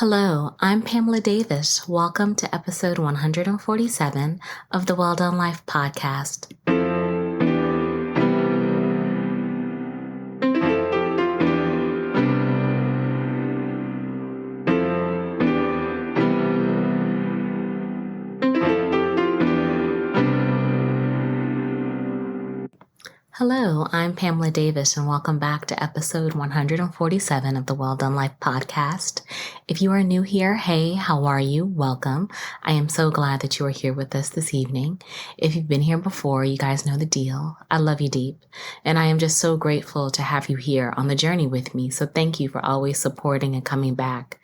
Hello, I'm Pamela Davis. Welcome to episode 147 of the Well Done Life podcast. Hello, I'm Pamela Davis, and welcome back to episode 147 of the Well Done Life podcast. If you are new here, hey, how are you? Welcome. I am so glad that you are here with us this evening. If you've been here before, you guys know the deal. I love you deep, and I am just so grateful to have you here on the journey with me. So thank you for always supporting and coming back.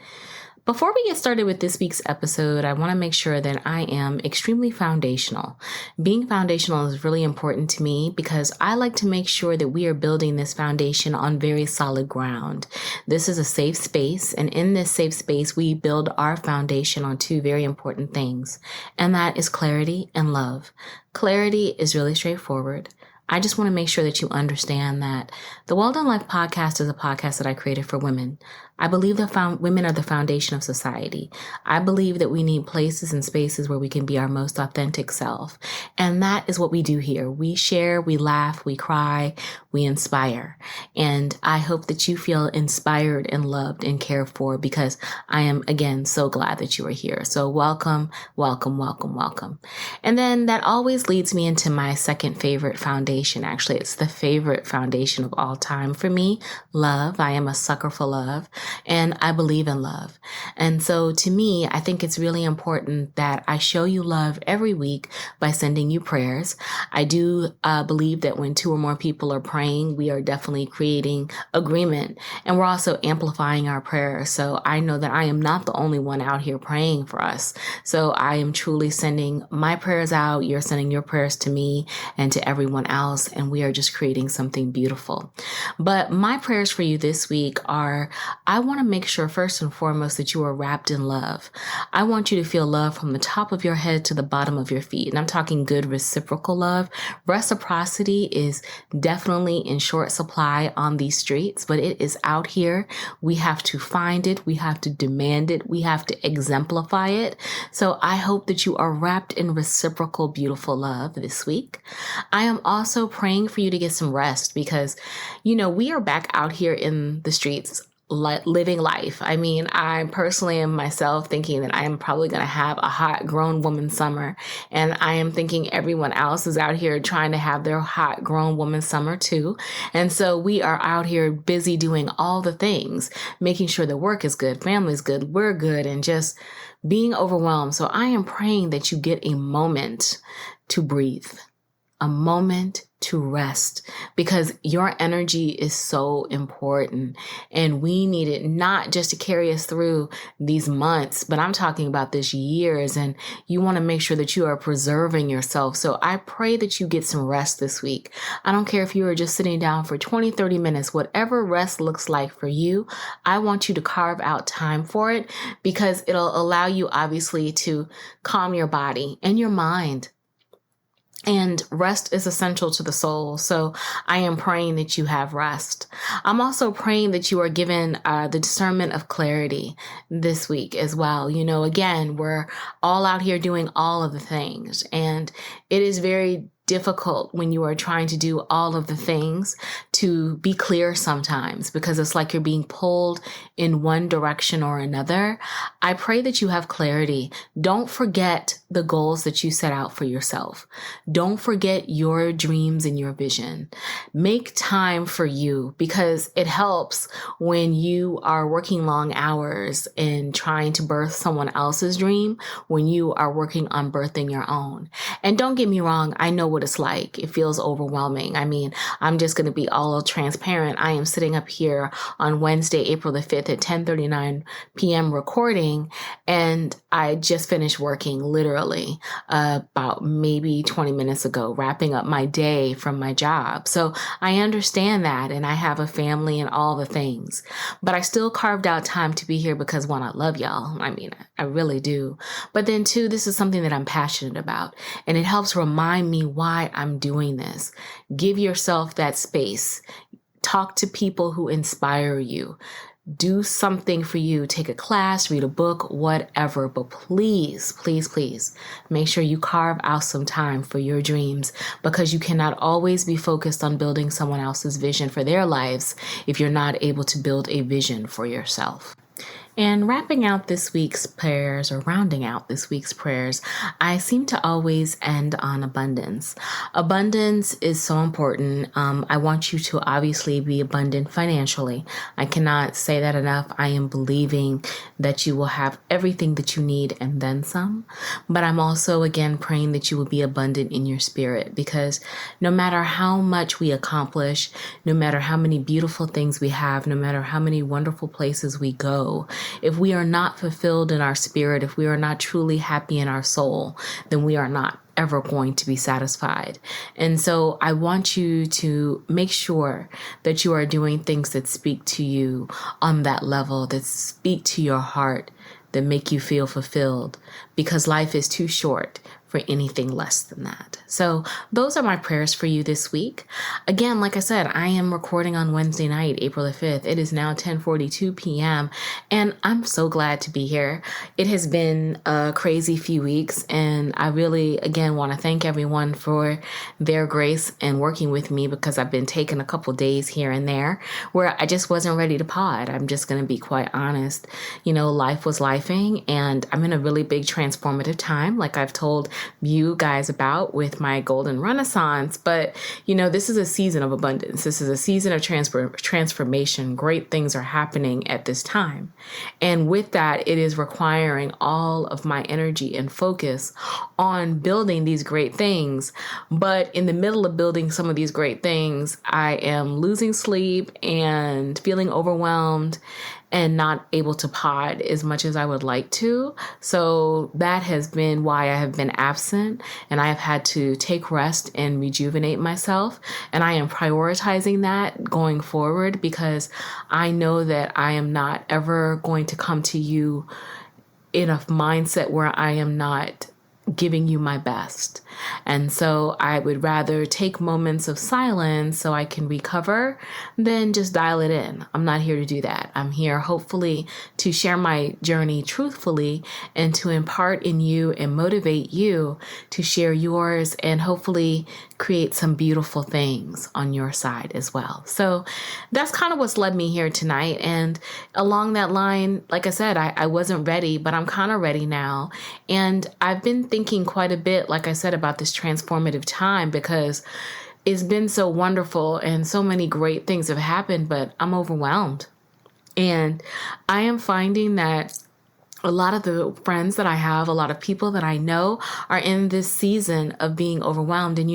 Before we get started with this week's episode, I want to make sure that I am extremely foundational. Being foundational is really important to me because I like to make sure that we are building this foundation on very solid ground. This is a safe space, and in this safe space, we build our foundation on two very important things, and that is clarity and love. Clarity is really straightforward. I just want to make sure that you understand that the Well Done Life podcast is a podcast that I created for women. I believe that women are the foundation of society. I believe that we need places and spaces where we can be our most authentic self. And that is what we do here. We share, we laugh, we cry, we inspire. And I hope that you feel inspired and loved and cared for because I am, again, so glad that you are here. So welcome, welcome, welcome, welcome. And then that always leads me into my second favorite foundation. Actually, it's the favorite foundation of all time for me, love. I am a sucker for love. And I believe in love. And so to me, I think it's really important that I show you love every week by sending you prayers. I do believe that when two or more people are praying, we are definitely creating agreement, and we're also amplifying our prayers. So I know that I am not the only one out here praying for us. So I am truly sending my prayers out. You're sending your prayers to me and to everyone else. And we are just creating something beautiful. But my prayers for you this week are, I want to make sure first and foremost that you are wrapped in love. I want you to feel love from the top of your head to the bottom of your feet. And I'm talking good reciprocal love. Reciprocity is definitely in short supply on these streets, but it is out here. We have to find it. We have to demand it. We have to exemplify it. So I hope that you are wrapped in reciprocal, beautiful love this week. I am also praying for you to get some rest because, we are back out here in the streets living life. I mean, I personally am myself thinking that I am probably going to have a hot grown woman summer. And I am thinking everyone else is out here trying to have their hot grown woman summer too. And so we are out here busy doing all the things, making sure the work is good, family's good, we're good, and just being overwhelmed. So I am praying that you get a moment to breathe, a moment to rest, because your energy is so important and we need it not just to carry us through these months, but I'm talking about this years, and you want to make sure that you are preserving yourself. So I pray that you get some rest this week. I don't care if you are just sitting down for 20, 30 minutes, whatever rest looks like for you, I want you to carve out time for it because it'll allow you obviously to calm your body and your mind. And rest is essential to the soul. So I am praying that you have rest. I'm also praying that you are given the discernment of clarity this week as well. Again, we're all out here doing all of the things, and it is very difficult when you are trying to do all of the things to be clear sometimes because it's like you're being pulled in one direction or another. I pray that you have clarity. Don't forget the goals that you set out for yourself. Don't forget your dreams and your vision. Make time for you because it helps when you are working long hours and trying to birth someone else's dream when you are working on birthing your own. And don't get me wrong, I know what it's like. It feels overwhelming. I mean, I'm just going to be all transparent. I am sitting up here on Wednesday, April the 5th at 10:39 p.m. recording, and I just finished working literally about maybe 20 minutes ago, wrapping up my day from my job. So I understand that, and I have a family and all the things, but I still carved out time to be here because one, I love y'all. I mean, I really do. But then two, this is something that I'm passionate about, and it helps remind me why I'm doing this. Give yourself that space. Talk to people who inspire you. do something for you, take a class, read a book, whatever. But please, please, please make sure you carve out some time for your dreams, because you cannot always be focused on building someone else's vision for their lives if you're not able to build a vision for yourself. And wrapping out this week's prayers, or rounding out this week's prayers, I seem to always end on abundance. Abundance is so important. I want you to obviously be abundant financially. I cannot say that enough. I am believing that you will have everything that you need and then some. But I'm also, again, praying that you will be abundant in your spirit, because no matter how much we accomplish, no matter how many beautiful things we have, no matter how many wonderful places we go, if we are not fulfilled in our spirit, if we are not truly happy in our soul, then we are not ever going to be satisfied. And so I want you to make sure that you are doing things that speak to you on that level, that speak to your heart, that make you feel fulfilled, because life is too short for anything less than that. So those are my prayers for you this week. Again, like I said, I am recording on Wednesday night, April the 5th. It is now 10:42 p.m. and I'm so glad to be here. It has been a crazy few weeks, and I really, again, want to thank everyone for their grace and working with me, because I've been taking a couple days here and there where I just wasn't ready to pod. I'm just going to be quite honest. Life was lifing, and I'm in a really big transformative time, like I've told you guys about with my golden renaissance. But, this is a season of abundance. This is a season of transformation. Great things are happening at this time. And with that, it is requiring all of my energy and focus on building these great things. But in the middle of building some of these great things, I am losing sleep and feeling overwhelmed and not able to pod as much as I would like to. So that has been why I have been absent, and I have had to take rest and rejuvenate myself. And I am prioritizing that going forward, because I know that I am not ever going to come to you in a mindset where I am not giving you my best. And so I would rather take moments of silence so I can recover than just dial it in. I'm not here to do that. I'm here hopefully to share my journey truthfully and to impart in you and motivate you to share yours, and hopefully create some beautiful things on your side as well. So that's kind of what's led me here tonight. And along that line, like I said, I wasn't ready, but I'm kind of ready now. And I've been thinking quite a bit, like I said, about this transformative time, because it's been so wonderful and so many great things have happened, but I'm overwhelmed. And I am finding that a lot of the friends that I have, a lot of people that I know are in this season of being overwhelmed. And,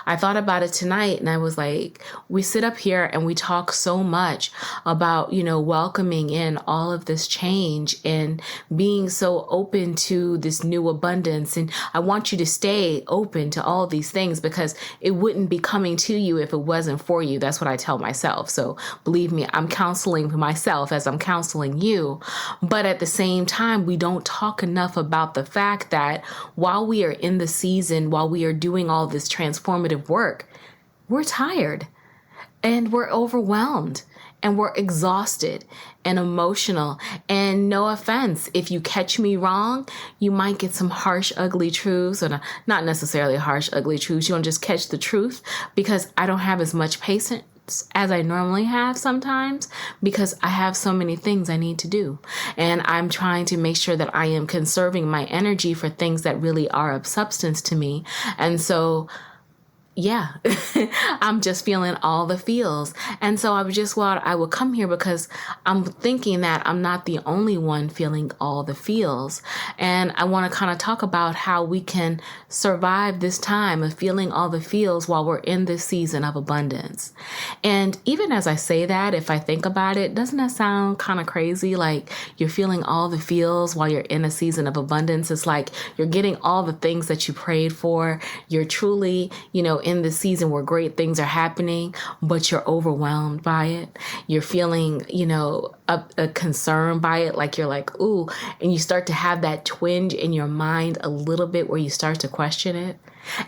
I thought about it tonight, and I was like, we sit up here and we talk so much about, welcoming in all of this change and being so open to this new abundance. And I want you to stay open to all these things, because it wouldn't be coming to you if it wasn't for you. That's what I tell myself. So believe me, I'm counseling myself as I'm counseling you. But at the same time, we don't talk enough about the fact that while we are in the season, while we are doing all this transformative work, we're tired and we're overwhelmed and we're exhausted and emotional. And no offense, if you catch me wrong, you might get some harsh, ugly truths, or not necessarily harsh, ugly truths. You don't just catch the truth, because I don't have as much patience as I normally have sometimes, because I have so many things I need to do. And I'm trying to make sure that I am conserving my energy for things that really are of substance to me. And so yeah, I'm just feeling all the feels. And so I just thought I would come here, because I'm thinking that I'm not the only one feeling all the feels. And I want to kind of talk about how we can survive this time of feeling all the feels while we're in this season of abundance. And even as I say that, if I think about it, doesn't that sound kind of crazy? Like you're feeling all the feels while you're in a season of abundance. It's like you're getting all the things that you prayed for. You're truly, in the season where great things are happening, but you're overwhelmed by it. You're feeling, a concern by it. Like you're like, ooh, and you start to have that twinge in your mind a little bit where you start to question it.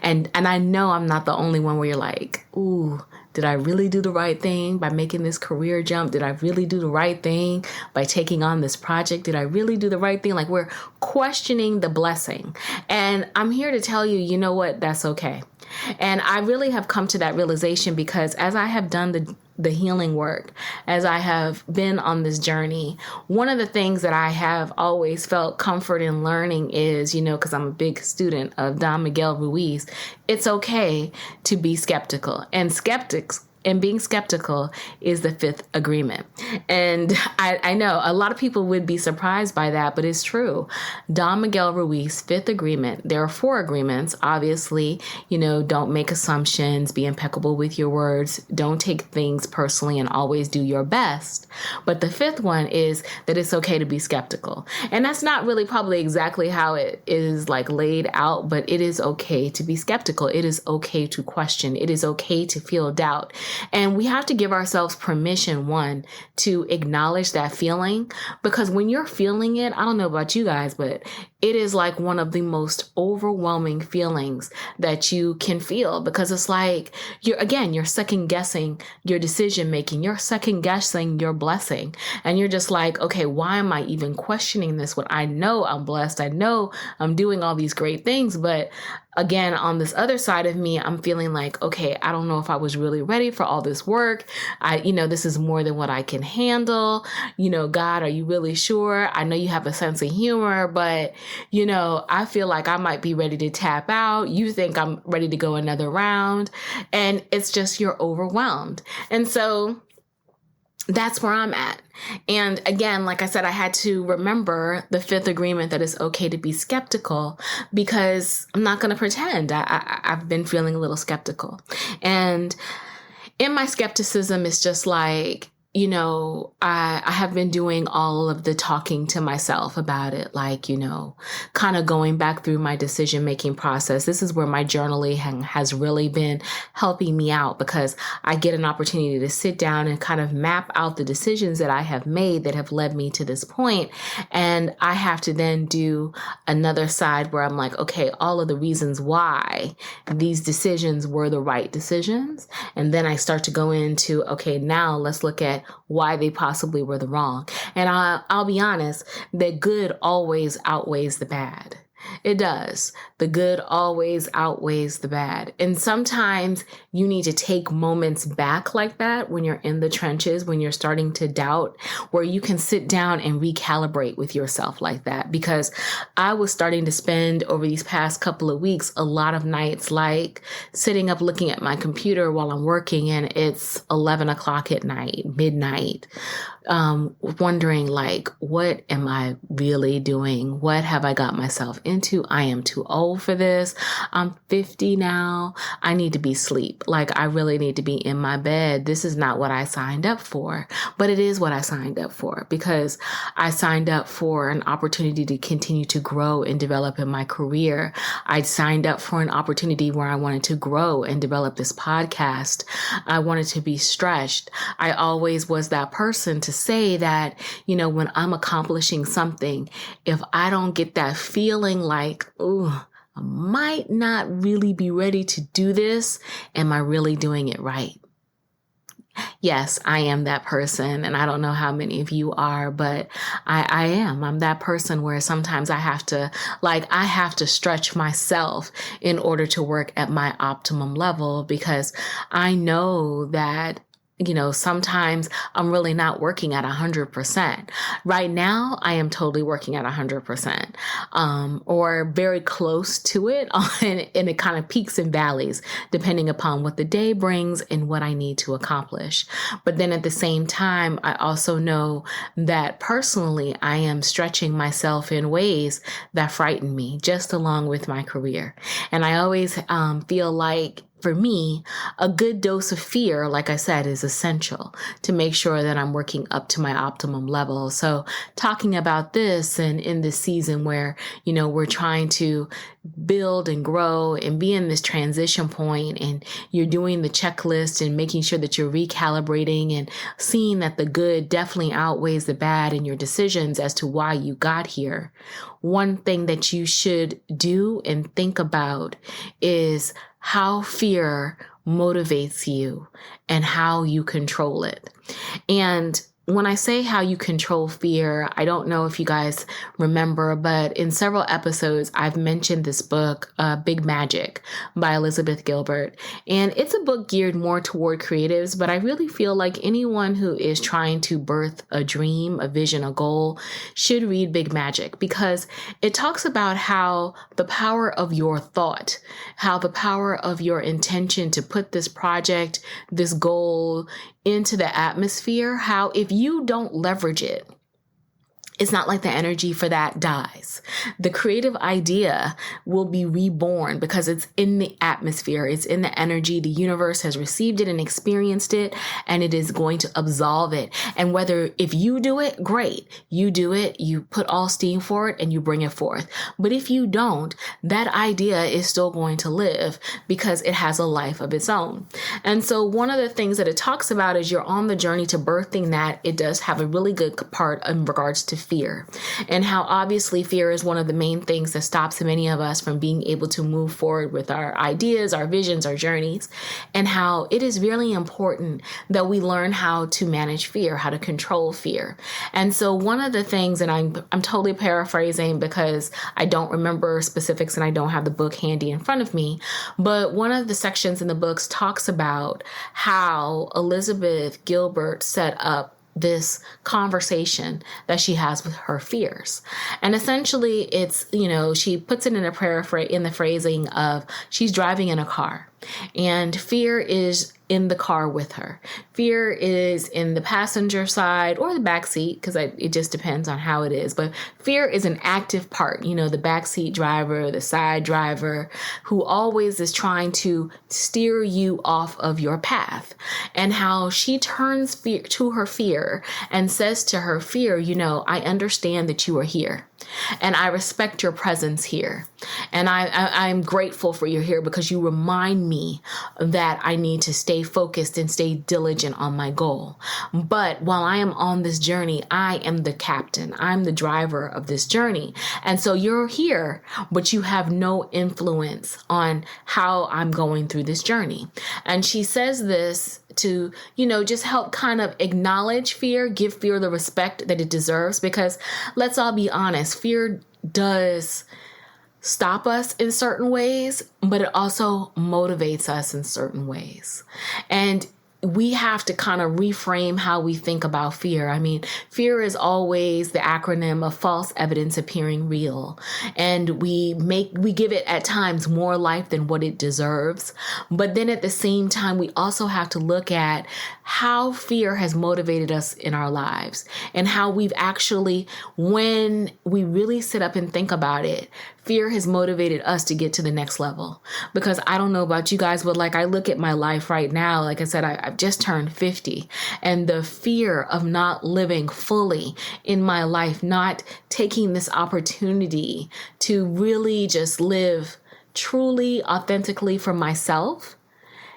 And I know I'm not the only one where you're like, ooh, did I really do the right thing by making this career jump? Did I really do the right thing by taking on this project? Did I really do the right thing? Like, we're questioning the blessing. And I'm here to tell you, you know what? That's okay. And I really have come to that realization because as I have done the healing work, as I have been on this journey, one of the things that I have always felt comfort in learning is, because I'm a big student of Don Miguel Ruiz, it's okay to be skeptical. And being skeptical is the fifth agreement. And I know a lot of people would be surprised by that, but it's true. Don Miguel Ruiz, fifth agreement. There are 4 agreements. Obviously, don't make assumptions, be impeccable with your words, don't take things personally, and always do your best. But the fifth one is that it's okay to be skeptical. And that's not really probably exactly how it is like laid out, but it is okay to be skeptical. It is okay to question. It is okay to feel doubt. And we have to give ourselves permission, one, to acknowledge that feeling, because when you're feeling it, I don't know about you guys, but it is like one of the most overwhelming feelings that you can feel, because it's like you're second guessing your decision making. You're second guessing your blessing. And you're just like, okay, why am I even questioning this when I know I'm blessed? I know I'm doing all these great things. But again, on this other side of me, I'm feeling like, okay, I don't know if I was really ready for all this work. This is more than what I can handle. God, are you really sure? I know you have a sense of humor, but I feel like I might be ready to tap out. You think I'm ready to go another round. And it's just, you're overwhelmed. And so that's where I'm at. And again, like I said, I had to remember the fifth agreement, that it's okay to be skeptical, because I'm not going to pretend. I've been feeling a little skeptical. And in my skepticism, it's just like, I have been doing all of the talking to myself about it, like, kind of going back through my decision-making process. This is where my journaling has really been helping me out, because I get an opportunity to sit down and kind of map out the decisions that I have made that have led me to this point. And I have to then do another side where I'm like, okay, all of the reasons why these decisions were the right decisions. And then I start to go into, okay, now let's look at why they possibly were the wrong. And I'll be honest, the good always outweighs the bad. It does. The good always outweighs the bad. And sometimes you need to take moments back like that when you're in the trenches, when you're starting to doubt, where you can sit down and recalibrate with yourself like that. Because I was starting to spend over these past couple of weeks a lot of nights like sitting up looking at my computer while I'm working, and it's 11 o'clock at night, midnight, wondering like, what am I really doing? What have I got myself into? I am too old for this. I'm 50 now. I need to be asleep. Like, I really need to be in my bed. This is not what I signed up for, but it is what I signed up for, because I signed up for an opportunity to continue to grow and develop in my career. I signed up for an opportunity where I wanted to grow and develop this podcast. I wanted to be stretched. I always was that person to say that, when I'm accomplishing something, if I don't get that feeling like, ooh, I might not really be ready to do this, am I really doing it right? Yes, I am that person. And I don't know how many of you are, but I am. I'm that person where sometimes I have to stretch myself in order to work at my optimum level, because I know that sometimes I'm really not working at 100%. Right now, I am totally working at 100%, or very close to it. And it kind of peaks and valleys depending upon what the day brings and what I need to accomplish. But then at the same time, I also know that personally, I am stretching myself in ways that frighten me, just along with my career. And I always feel like, for me, a good dose of fear, like I said, is essential to make sure that I'm working up to my optimum level. So talking about this, and in this season where, we're trying to build and grow and be in this transition point, and you're doing the checklist and making sure that you're recalibrating and seeing that the good definitely outweighs the bad in your decisions as to why you got here. One thing that you should do and think about is how fear motivates you and how you control it. And when I say how you control fear, I don't know if you guys remember, but in several episodes, I've mentioned this book, Big Magic by Elizabeth Gilbert. And it's a book geared more toward creatives, but I really feel like anyone who is trying to birth a dream, a vision, a goal should read Big Magic, because it talks about how the power of your thought, how the power of your intention to put this project, this goal into the atmosphere, how if you don't leverage it, it's not like the energy for that dies. The creative idea will be reborn because it's in the atmosphere. It's in the energy. The universe has received it and experienced it, and it is going to absolve it. And whether if you do it, great. You do it, you put all steam for it, and you bring it forth. But if you don't, that idea is still going to live because it has a life of its own. And so one of the things that it talks about is you're on the journey to birthing that. It does have a really good part in regards to fear, and how obviously fear is one of the main things that stops many of us from being able to move forward with our ideas, our visions, our journeys, and how it is really important that we learn how to manage fear, how to control fear. And so one of the things, and I'm totally paraphrasing because I don't remember specifics and I don't have the book handy in front of me, but one of the sections in the books talks about how Elizabeth Gilbert set up this conversation that she has with her fears. And essentially it's, she puts it in in the phrasing of she's driving in a car and fear is in the car with her. Fear is in the passenger side or the back seat, because it just depends on how it is. But fear is an active part, the backseat driver, the side driver, who always is trying to steer you off of your path. And how she turns fear to her fear and says to her fear, I understand that you are here. And I respect your presence here. And I'm grateful for you here because you remind me that I need to stay focused and stay diligent on my goal. But while I am on this journey, I am the captain. I'm the driver of this journey. And so you're here, but you have no influence on how I'm going through this journey. And she says this to, just help kind of acknowledge fear, give fear the respect that it deserves, because let's all be honest, fear does stop us in certain ways, but it also motivates us in certain ways. And we have to kind of reframe how we think about fear. I mean, fear is always the acronym of false evidence appearing real. And we give it at times more life than what it deserves. But then at the same time, we also have to look at how fear has motivated us in our lives and how we've actually, when we really sit up and think about it, fear has motivated us to get to the next level. Because I don't know about you guys, but I look at my life right now, like I said, I've just turned 50, and the fear of not living fully in my life, not taking this opportunity to really just live truly, authentically for myself,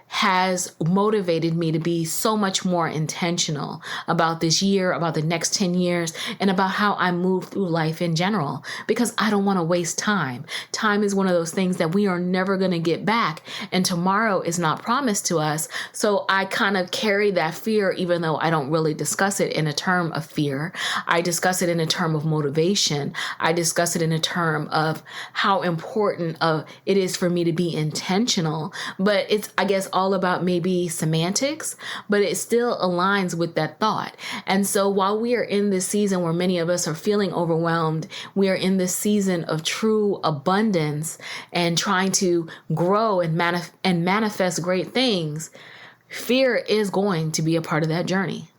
has motivated me to be so much more intentional about this year, about the next 10 years, and about how I move through life in general, because I don't want to waste time. Time is one of those things that we are never going to get back, and tomorrow is not promised to us. So I kind of carry that fear, even though I don't really discuss it in a term of fear. I discuss it in a term of motivation. I discuss it in a term of how important it is for me to be intentional. But it's, I guess, all about maybe semantics, but it still aligns with that thought. And so while we are in this season where many of us are feeling overwhelmed, we are in this season of true abundance and trying to grow and manifest great things. Fear is going to be a part of that journey.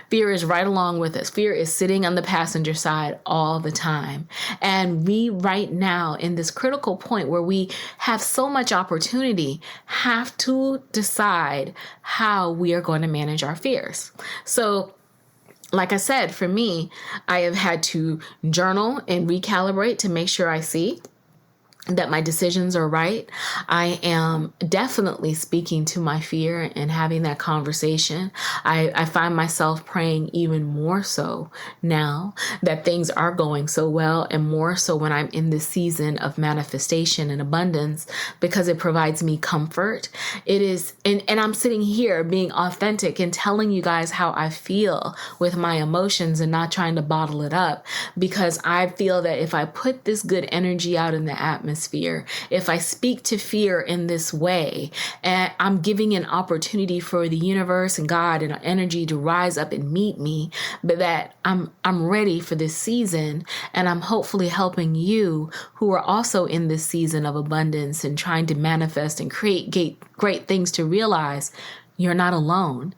Fear is right along with us. Fear is sitting on the passenger side all the time. And we right now in this critical point where we have so much opportunity have to decide how we are going to manage our fears. So like I said, for me, I have had to journal and recalibrate to make sure I see that my decisions are right. I am definitely speaking to my fear and having that conversation. I find myself praying even more so now that things are going so well, and more so when I'm in this season of manifestation and abundance, because it provides me comfort. It is, and I'm sitting here being authentic and telling you guys how I feel with my emotions and not trying to bottle it up, because I feel that if I put this good energy out in the atmosphere, if I speak to fear in this way, and I'm giving an opportunity for the universe and God and energy to rise up and meet me, but that I'm ready for this season, and I'm hopefully helping you who are also in this season of abundance and trying to manifest and create great things, to realize you're not alone.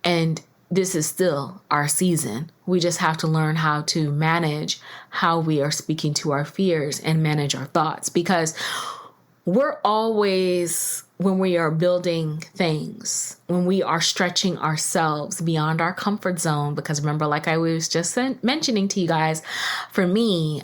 And this is still our season. We just have to learn how to manage how we are speaking to our fears and manage our thoughts, because we're always, when we are building things, when we are stretching ourselves beyond our comfort zone, because remember, like I was just mentioning to you guys, for me,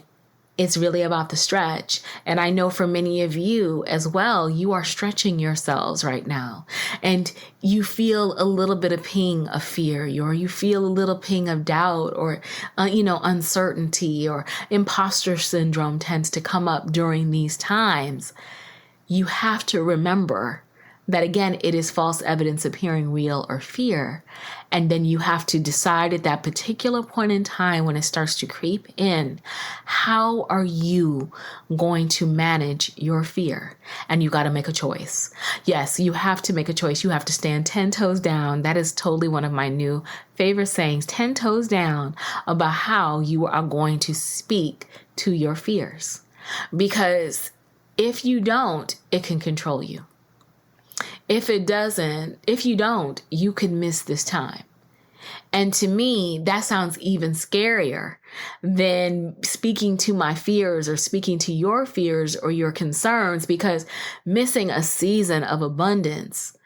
it's really about the stretch. And I know for many of you as well, you are stretching yourselves right now, and you feel a little bit of ping of fear, or you feel a little ping of doubt, or, uncertainty, or imposter syndrome tends to come up during these times. You have to remember that, again, it is false evidence appearing real or fear. And then you have to decide at that particular point in time, when it starts to creep in, how are you going to manage your fear? And you got to make a choice. Yes, you have to make a choice. You have to stand 10 toes down. That is totally one of my new favorite sayings, 10 toes down, about how you are going to speak to your fears. Because if you don't, it can control you. If you don't, you could miss this time. And to me, that sounds even scarier than speaking to my fears or speaking to your fears or your concerns, because missing a season of abundance,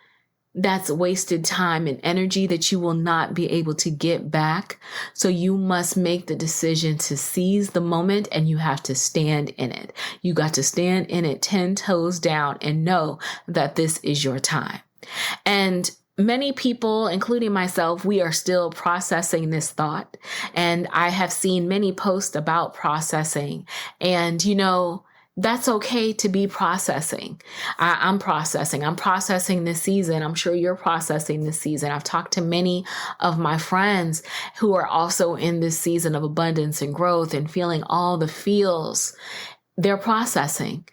that's wasted time and energy that you will not be able to get back. So you must make the decision to seize the moment, and you have to stand in it. You got to stand in it 10 toes down and know that this is your time. And many people, including myself, we are still processing this thought. And I have seen many posts about processing, and that's okay to be processing. I'm processing this season. I'm sure you're processing this season. I've talked to many of my friends who are also in this season of abundance and growth and feeling all the feels. They're processing.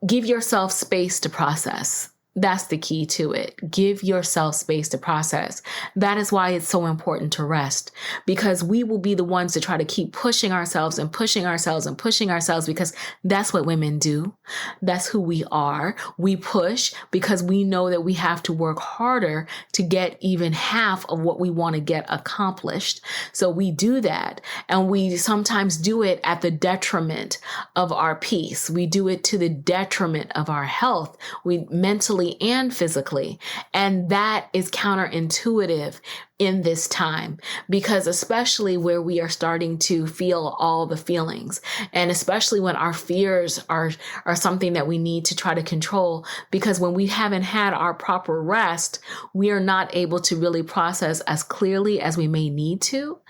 Give yourself space to process. That's the key to it. Give yourself space to process. That is why it's so important to rest, because we will be the ones to try to keep pushing ourselves and pushing ourselves and pushing ourselves, because that's what women do. That's who we are. We push because we know that we have to work harder to get even half of what we want to get accomplished. So we do that, and we sometimes do it at the detriment of our peace. We do it to the detriment of our health. We mentally and physically. And that is counterintuitive in this time, because especially where we are starting to feel all the feelings, and especially when our fears are something that we need to try to control, because when we haven't had our proper rest, we are not able to really process as clearly as we may need to.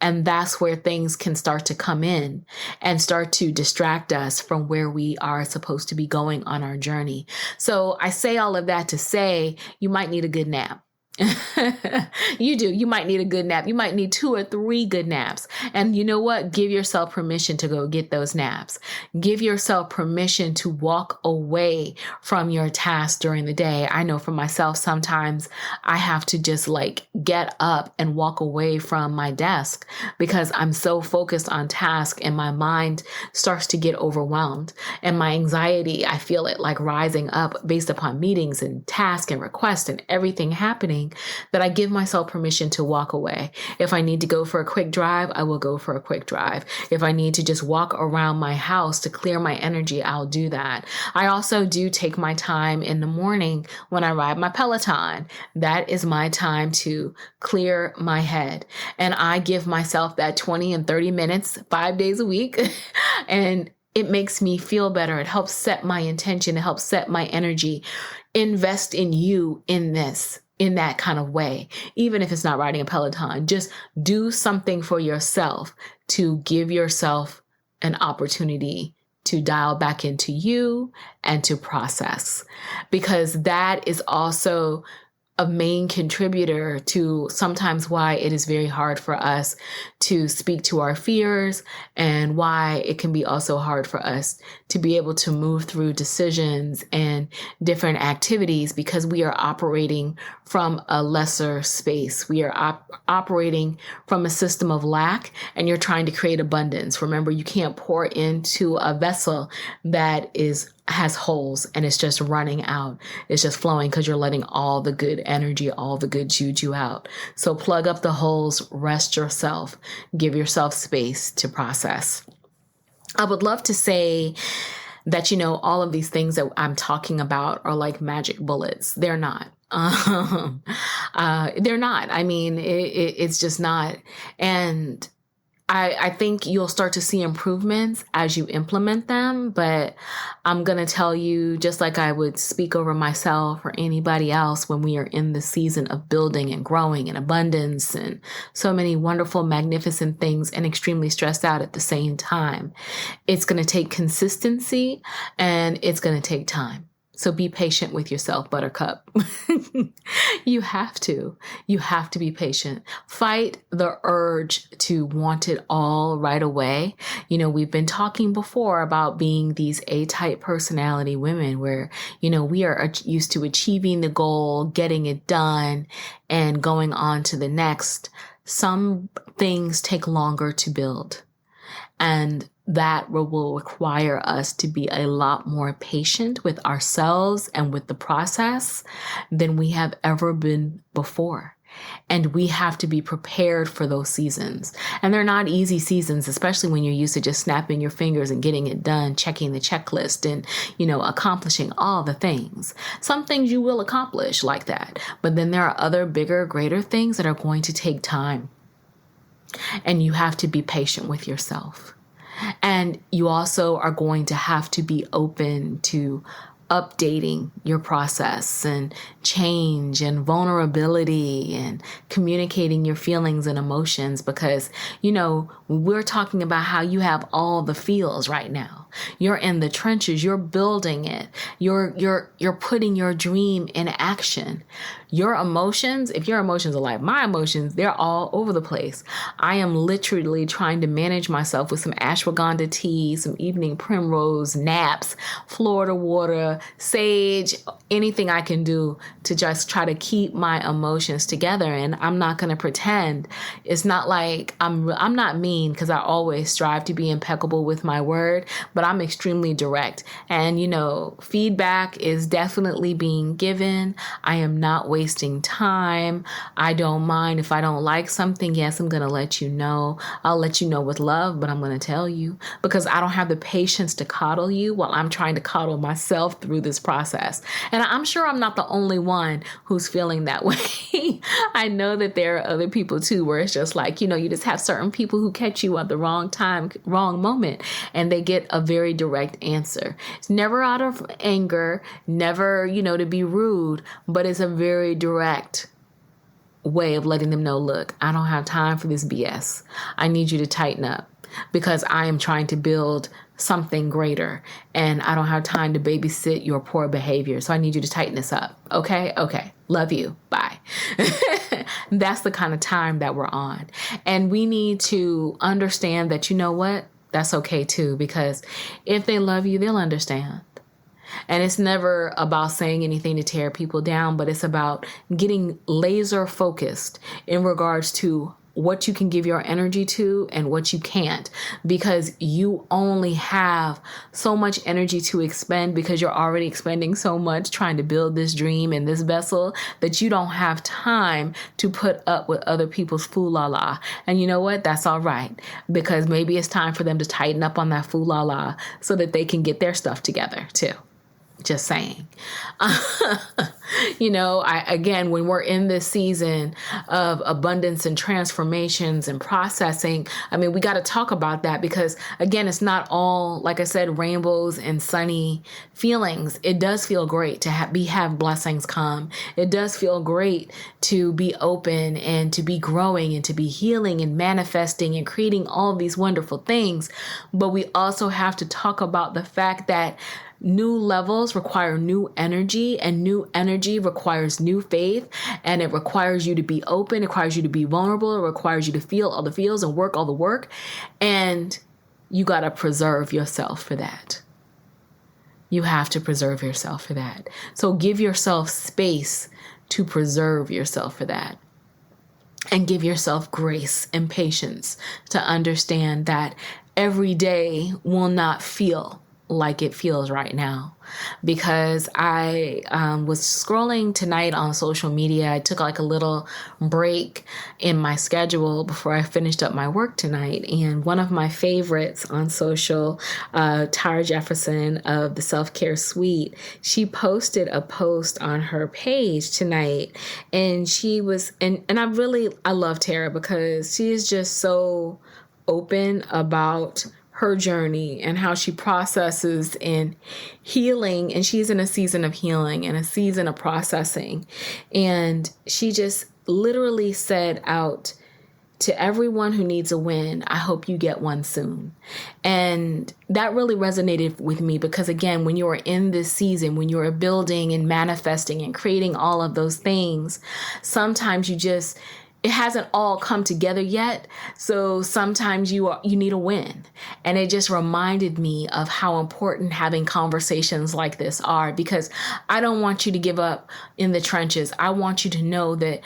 And that's where things can start to come in and start to distract us from where we are supposed to be going on our journey. So I say all of that to say you might need a good nap. You do. You might need a good nap. You might need 2 or 3 good naps. And you know what? Give yourself permission to go get those naps. Give yourself permission to walk away from your tasks during the day. I know for myself, sometimes I have to just get up and walk away from my desk because I'm so focused on task, and my mind starts to get overwhelmed, and my anxiety, I feel it rising up based upon meetings and tasks and requests and everything happening, that I give myself permission to walk away. If I need to go for a quick drive, I will go for a quick drive. If I need to just walk around my house to clear my energy, I'll do that. I also do take my time in the morning when I ride my Peloton. That is my time to clear my head. And I give myself that 20 and 30 minutes, 5 days a week. And it makes me feel better. It helps set my intention. It helps set my energy. Invest in you in this, in that kind of way. Even if it's not riding a Peloton, just do something for yourself to give yourself an opportunity to dial back into you and to process, because that is also a main contributor to sometimes why it is very hard for us to speak to our fears, and why it can be also hard for us to be able to move through decisions and different activities, because we are operating from a lesser space. We are operating from a system of lack, and you're trying to create abundance. Remember, you can't pour into a vessel that has holes and it's just running out. It's just flowing because you're letting all the good energy, all the good juju out. So plug up the holes, rest yourself, give yourself space to process. I would love to say that, all of these things that I'm talking about are like magic bullets. They're not. They're not. I mean, it's just not. And I think you'll start to see improvements as you implement them, but I'm going to tell you, just like I would speak over myself or anybody else when we are in the season of building and growing and abundance and so many wonderful, magnificent things, and extremely stressed out at the same time. It's going to take consistency and it's going to take time. So be patient with yourself, Buttercup. You have to be patient. Fight the urge to want it all right away. We've been talking before about being these A-type personality women where, we are used to achieving the goal, getting it done, and going on to the next. Some things take longer to build, and that will require us to be a lot more patient with ourselves and with the process than we have ever been before. And we have to be prepared for those seasons. And they're not easy seasons, especially when you're used to just snapping your fingers and getting it done, checking the checklist and, accomplishing all the things. Some things you will accomplish like that. But then there are other bigger, greater things that are going to take time. And you have to be patient with yourself. And you also are going to have to be open to updating your process and change and vulnerability and communicating your feelings and emotions, because, we're talking about how you have all the feels right now. You're in the trenches, you're building it. You're putting your dream in action. Your emotions, if your emotions are like my emotions, they're all over the place. I am literally trying to manage myself with some ashwagandha tea, some evening primrose, naps, Florida water, sage, anything I can do to just try to keep my emotions together. And I'm not going to pretend. It's not like I'm not mean, because I always strive to be impeccable with my word, but I'm extremely direct. And, feedback is definitely being given. I am not wasting time. I don't mind if I don't like something. Yes, I'm going to let you know. I'll let you know with love, but I'm going to tell you, because I don't have the patience to coddle you while I'm trying to coddle myself through this process. And I'm sure I'm not the only one who's feeling that way. I know that there are other people too, where it's just like, you just have certain people who catch you at the wrong time, wrong moment, and they get a very direct answer. It's never out of anger, never, to be rude, but it's a very direct way of letting them know, look, I don't have time for this BS. I need you to tighten up, because I am trying to build something greater and I don't have time to babysit your poor behavior. So I need you to tighten this up. Okay. Love you. Bye. That's the kind of time that we're on. And we need to understand that, what? That's okay too, because if they love you, they'll understand. And it's never about saying anything to tear people down, but it's about getting laser focused in regards to what you can give your energy to and what you can't, because you only have so much energy to expend, because you're already expending so much trying to build this dream in this vessel that you don't have time to put up with other people's foo-la-la. And you know what? That's all right, because maybe it's time for them to tighten up on that foo-la-la so that they can get their stuff together too. Just saying. Again, when we're in this season of abundance and transformations and processing, we got to talk about that because, again, it's not all, like I said, rainbows and sunny feelings. It does feel great to have blessings come. It does feel great to be open and to be growing and to be healing and manifesting and creating all these wonderful things. But we also have to talk about the fact that new levels require new energy, and new energy requires new faith, and it requires you to be open, it requires you to be vulnerable, it requires you to feel all the feels and work all the work, and you got to preserve yourself for that. You have to preserve yourself for that. So give yourself space to preserve yourself for that. And give yourself grace and patience to understand that every day will not feel like it feels right now. Because I was scrolling tonight on social media. I took like a little break in my schedule before I finished up my work tonight. And one of my favorites on social, Tara Jefferson of the Self-Care Suite, she posted a post on her page tonight. And she was, and I love Tara because she is just so open about her journey and how she processes in healing. And she's in a season of healing and a season of processing. And she just literally said out to everyone who needs a win, I hope you get one soon. And that really resonated with me because, again, when you're in this season, when you're building and manifesting and creating all of those things, sometimes it hasn't all come together yet. So sometimes you need a win. And it just reminded me of how important having conversations like this are, because I don't want you to give up in the trenches. I want you to know that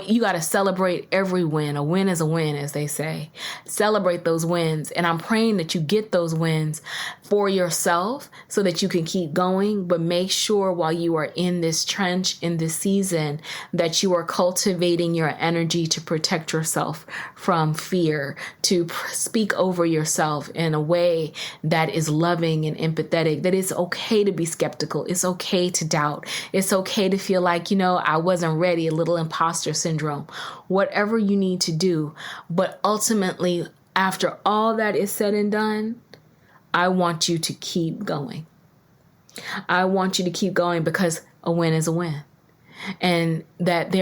you got to celebrate every win. A win is a win, as they say. Celebrate those wins. And I'm praying that you get those wins for yourself so that you can keep going. But make sure while you are in this trench, in this season, that you are cultivating your energy to protect yourself from fear, to speak over yourself in a way that is loving and empathetic, that it's okay to be skeptical. It's okay to doubt. It's okay to feel like, I wasn't ready, a little imposter syndrome, whatever you need to do. But ultimately, after all that is said and done, I want you to keep going. I want you to keep going because a win is a win. And that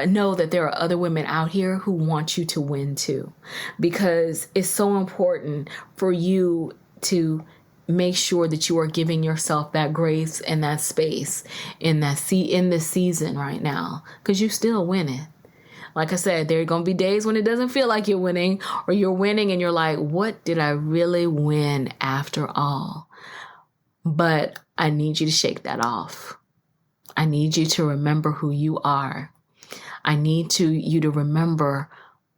know that there are other women out here who want you to win too, because it's so important for you to make sure that you are giving yourself that grace and that space in this season right now, because you're still winning. Like I said, there are going to be days when it doesn't feel like you're winning, or you're winning and you're like, what did I really win after all? But I need you to shake that off. I need you to remember who you are. I need you to remember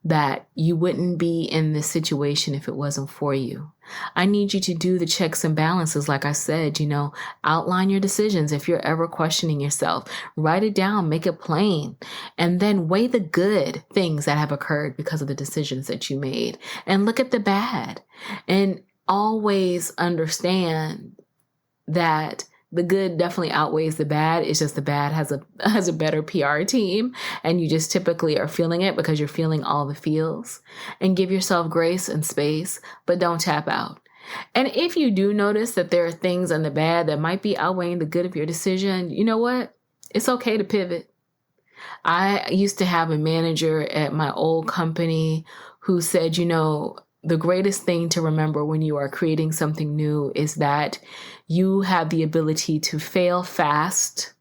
that you wouldn't be in this situation if it wasn't for you. I need you to do the checks and balances. Like I said, outline your decisions. If you're ever questioning yourself, write it down, make it plain, and then weigh the good things that have occurred because of the decisions that you made, and look at the bad, and always understand that the good definitely outweighs the bad. It's just the bad has a better PR team, and you just typically are feeling it because you're feeling all the feels. And give yourself grace and space, but don't tap out. And if you do notice that there are things in the bad that might be outweighing the good of your decision, you know what? It's okay to pivot. I used to have a manager at my old company who said, the greatest thing to remember when you are creating something new is that you have the ability to fail fast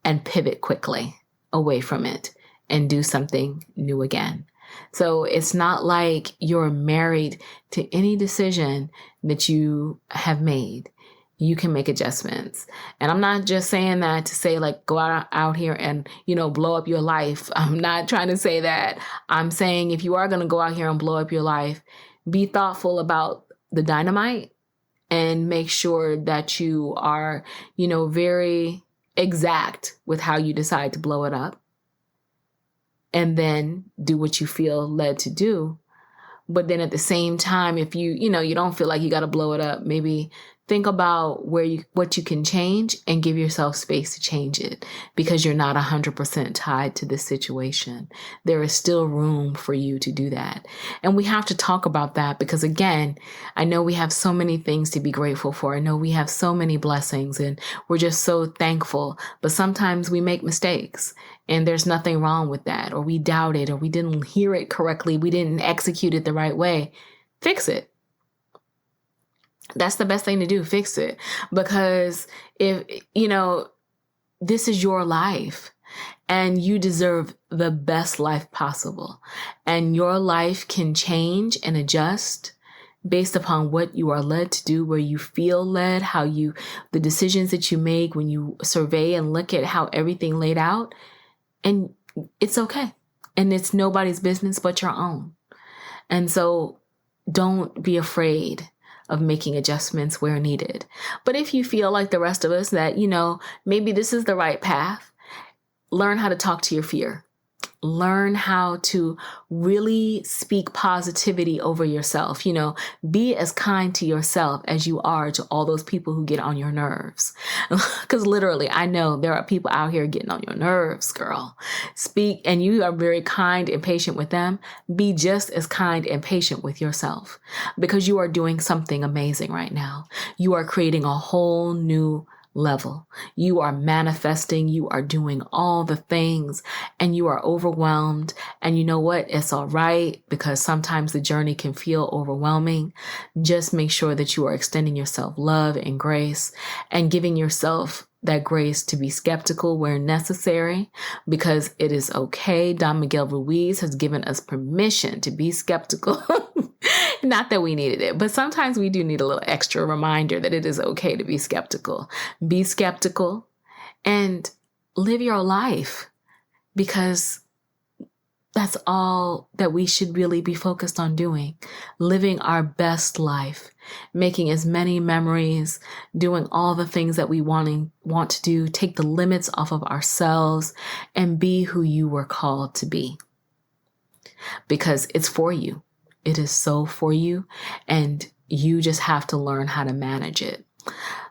and pivot quickly away from it and do something new again. So it's not like you're married to any decision that you have made. You can make adjustments. And I'm not just saying that to say go out here and, blow up your life. I'm not trying to say that. I'm saying if you are going to go out here and blow up your life, be thoughtful about the dynamite and make sure that you are, very exact with how you decide to blow it up, and then do what you feel led to do. But then at the same time, if you don't feel like you got to blow it up, maybe think about what you can change and give yourself space to change it, because you're not 100% tied to this situation. There is still room for you to do that. And we have to talk about that because, again, I know we have so many things to be grateful for. I know we have so many blessings and we're just so thankful, but sometimes we make mistakes and there's nothing wrong with that, or we doubt it, or we didn't hear it correctly. We didn't execute it the right way. Fix it. That's the best thing to do. Fix it. Because if, this is your life and you deserve the best life possible, and your life can change and adjust based upon what you are led to do, where you feel led, the decisions that you make when you survey and look at how everything laid out, and it's okay. And it's nobody's business but your own. And so don't be afraid of making adjustments where needed. But if you feel like the rest of us that, maybe this is the right path, learn how to talk to your fear. Learn how to really speak positivity over yourself. Be as kind to yourself as you are to all those people who get on your nerves. Because literally, I know there are people out here getting on your nerves, girl. Speak, and you are very kind and patient with them. Be just as kind and patient with yourself, because you are doing something amazing right now. You are creating a whole new level. You are manifesting, you are doing all the things, and you are overwhelmed. And you know what? It's all right, because sometimes the journey can feel overwhelming. Just make sure that you are extending yourself love and grace, and giving yourself that grace to be skeptical where necessary, because it is okay. Don Miguel Ruiz has given us permission to be skeptical. Not that we needed it, but sometimes we do need a little extra reminder that it is okay to be skeptical. Be skeptical and live your life, because that's all that we should really be focused on doing. Living our best life, making as many memories, doing all the things that we want to do, take the limits off of ourselves, and be who you were called to be. Because it's for you. It is so for you, and you just have to learn how to manage it.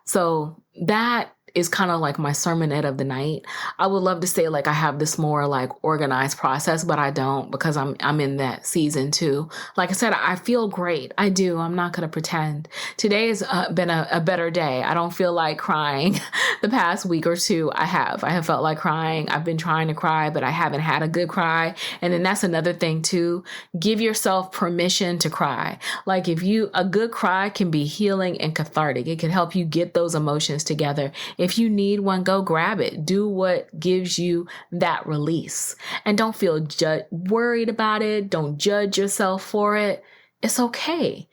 So that is kind of like my sermonette of the night. I would love to say like I have this more like organized process, but I don't, because I'm in that season too. Like I said, I feel great. I do. I'm not going to pretend. Today has been a better day. I don't feel like crying. The past week or two I have felt like crying. I've been trying to cry, but I haven't had a good cry. And then that's another thing too. Give yourself permission to cry. Like a good cry can be healing and cathartic. It can help you get those emotions together. If you need one, go grab it. Do what gives you that release. And don't feel worried about it. Don't judge yourself for it. It's okay.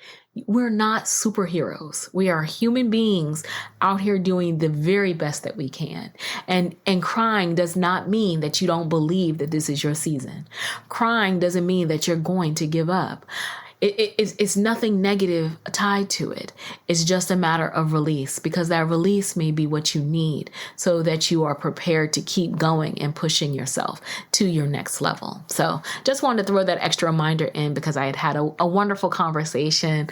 We're not superheroes. We are human beings out here doing the very best that we can. And crying does not mean that you don't believe that this is your season. Crying doesn't mean that you're going to give up. It's nothing negative tied to it. It's just a matter of release, because that release may be what you need so that you are prepared to keep going and pushing yourself to your next level. So just wanted to throw that extra reminder in, because I had a wonderful conversation.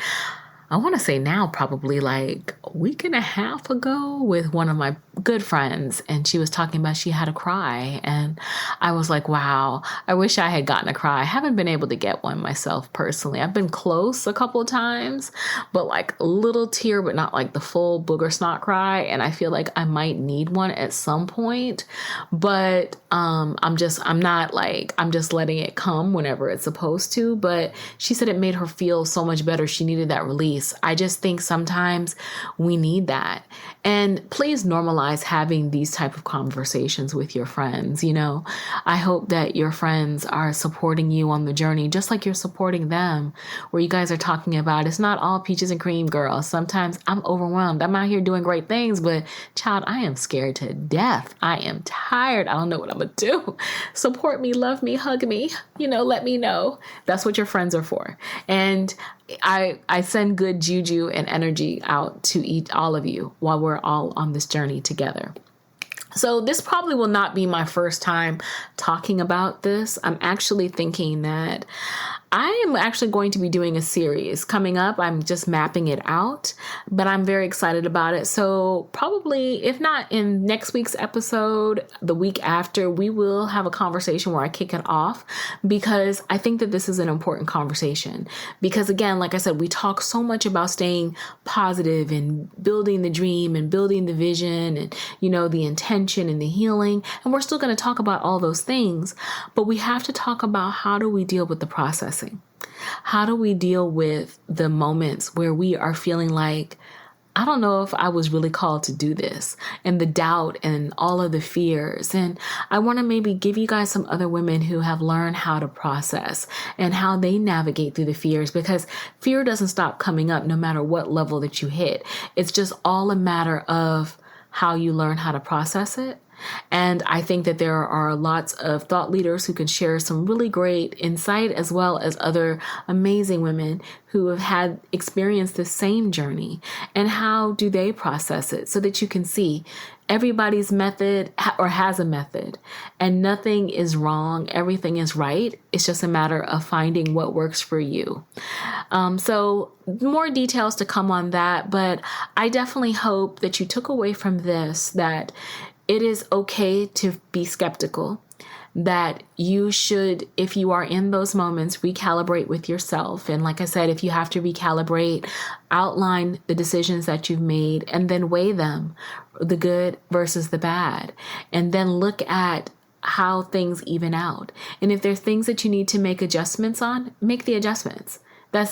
I want to say now probably like a week and a half ago with one of my good friends, and she was talking about she had a cry, and I was like, wow, I wish I had gotten a cry. I haven't been able to get one myself personally. I've been close a couple of times, but like a little tear, but not like the full booger snot cry. And I feel like I might need one at some point, but I'm just letting it come whenever it's supposed to. But she said it made her feel so much better. She needed that release. I just think sometimes we need that. And please normalize having these type of conversations with your friends. I hope that your friends are supporting you on the journey, just like you're supporting them, where you guys are talking about it's not all peaches and cream, girl. Sometimes I'm overwhelmed. I'm out here doing great things, but child, I am scared to death. I am tired. I don't know what I'm going to do. Support me, love me, hug me, let me know. That's what your friends are for. And I send good juju and energy out to all of you while we're all on this journey together. So this probably will not be my first time talking about this. I'm actually thinking that I am actually going to be doing a series coming up. I'm just mapping it out, but I'm very excited about it. So probably, if not in next week's episode, the week after, we will have a conversation where I kick it off, because I think that this is an important conversation. Because again, like I said, we talk so much about staying positive and building the dream and building the vision and, the intention and the healing. And we're still going to talk about all those things, but we have to talk about how do we deal with the processing? How do we deal with the moments where we are feeling like, I don't know if I was really called to do this, and the doubt and all of the fears. And I want to maybe give you guys some other women who have learned how to process and how they navigate through the fears, because fear doesn't stop coming up no matter what level that you hit. It's just all a matter of how you learn how to process it. And I think that there are lots of thought leaders who can share some really great insight, as well as other amazing women who have had experienced the same journey, and how do they process it, so that you can see everybody's method or has a method, and nothing is wrong. Everything is right. It's just a matter of finding what works for you. So more details to come on that, but I definitely hope that you took away from this that it is okay to be skeptical, that you should, if you are in those moments, recalibrate with yourself. And like I said, if you have to recalibrate, outline the decisions that you've made and then weigh them, the good versus the bad, and then look at how things even out. And if there's things that you need to make adjustments on, make the adjustments.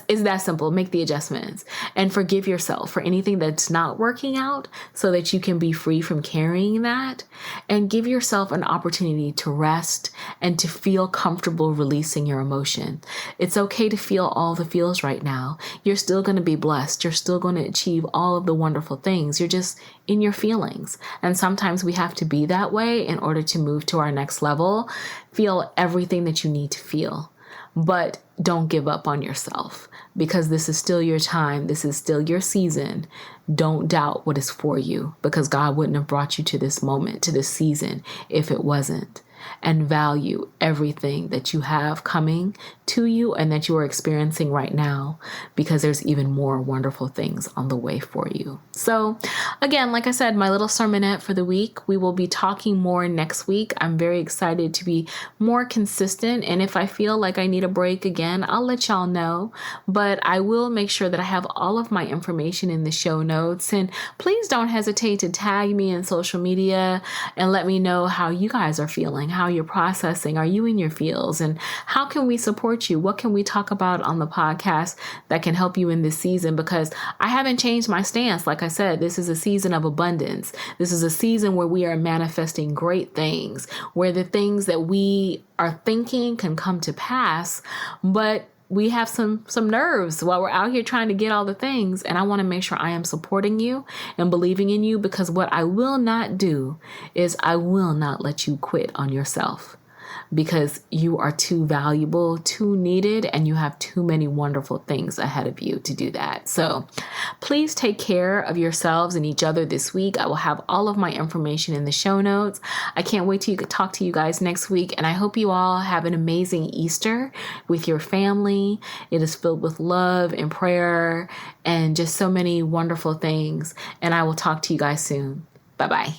It's that simple. Make the adjustments and forgive yourself for anything that's not working out, so that you can be free from carrying that, and give yourself an opportunity to rest and to feel comfortable releasing your emotion. It's okay to feel all the feels right now. You're still going to be blessed. You're still going to achieve all of the wonderful things. You're just in your feelings. And sometimes we have to be that way in order to move to our next level. Feel everything that you need to feel. But don't give up on yourself, because this is still your time. This is still your season. Don't doubt what is for you, because God wouldn't have brought you to this moment, to this season, if it wasn't. And value everything that you have coming to you and that you are experiencing right now, because there's even more wonderful things on the way for you. So again, like I said, my little sermonette for the week, we will be talking more next week. I'm very excited to be more consistent. And if I feel like I need a break again, I'll let y'all know. But I will make sure that I have all of my information in the show notes. And please don't hesitate to tag me in social media and let me know how you guys are feeling, how you're processing. Are you in your feels? And how can we support you? What can we talk about on the podcast that can help you in this season? Because I haven't changed my stance. Like I said, this is a season of abundance. This is a season where we are manifesting great things, where the things that we are thinking can come to pass, but we have some nerves while we're out here trying to get all the things. And I want to make sure I am supporting you and believing in you, because what I will not do is I will not let you quit on yourself, because you are too valuable, too needed, and you have too many wonderful things ahead of you to do that. So please take care of yourselves and each other this week. I will have all of my information in the show notes. I can't wait to talk to you guys next week. And I hope you all have an amazing Easter with your family. It is filled with love and prayer and just so many wonderful things. And I will talk to you guys soon. Bye-bye.